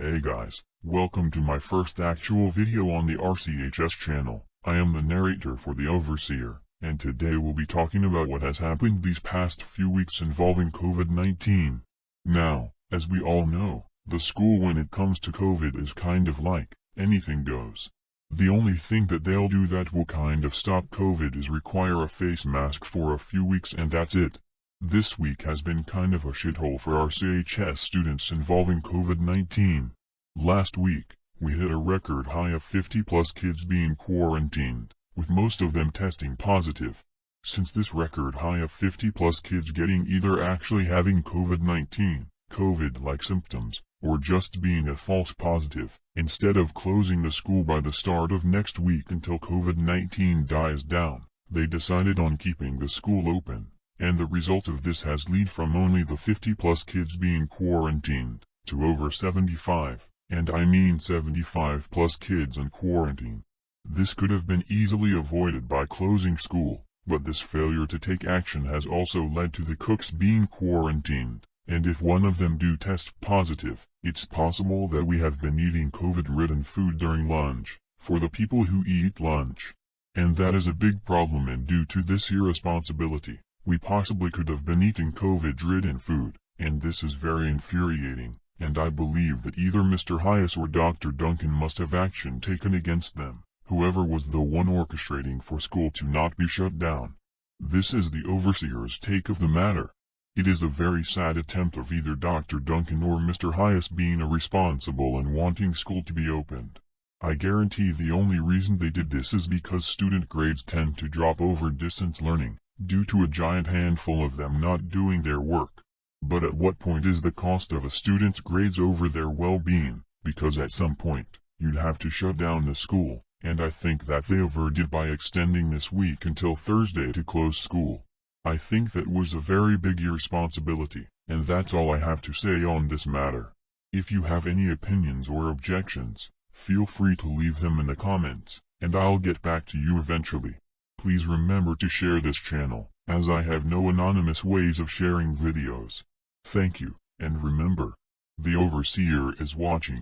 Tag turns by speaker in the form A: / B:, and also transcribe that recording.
A: Hey guys, welcome to my first actual video on the RCHS channel. I am the narrator for the Overseer, and today we'll be talking about what has happened these past few weeks involving COVID-19. Now, as we all know, the school when it comes to COVID is kind of like, anything goes. The only thing that they'll do that will kind of stop COVID is require a face mask for a few weeks and that's it. This week has been kind of a shithole for RCHS students involving COVID-19. Last week, we hit a record high of 50+ kids being quarantined, with most of them testing positive. Since this record high of 50+ kids getting either actually having COVID-19, COVID-like symptoms, or just being a false positive, instead of closing the school by the start of next week until COVID-19 dies down, they decided on keeping the school open. And the result of this has led from only the 50+ kids being quarantined, to over 75, and I mean 75+ kids in quarantine. This could have been easily avoided by closing school, but this failure to take action has also led to the cooks being quarantined, and if one of them do test positive, it's possible that we have been eating COVID-ridden food during lunch, for the people who eat lunch. And that is a big problem, and due to this irresponsibility, we possibly could have been eating COVID-ridden food, and this is very infuriating, and I believe that either Mr. Hayes or Dr. Duncan must have action taken against them, whoever was the one orchestrating for school to not be shut down. This is the Overseer's take of the matter. It is a very sad attempt of either Dr. Duncan or Mr. Hayes being irresponsible and wanting school to be opened. I guarantee the only reason they did this is because student grades tend to drop over distance learning, due to a giant handful of them not doing their work. But at what point is the cost of a student's grades over their well-being? Because at some point, you'd have to shut down the school, and I think that they overdid by extending this week until Thursday to close school. I think that was a very big irresponsibility, and that's all I have to say on this matter. If you have any opinions or objections, feel free to leave them in the comments, and I'll get back to you eventually. Please remember to share this channel, as I have no anonymous ways of sharing videos. Thank you, and remember, the Overseer is watching.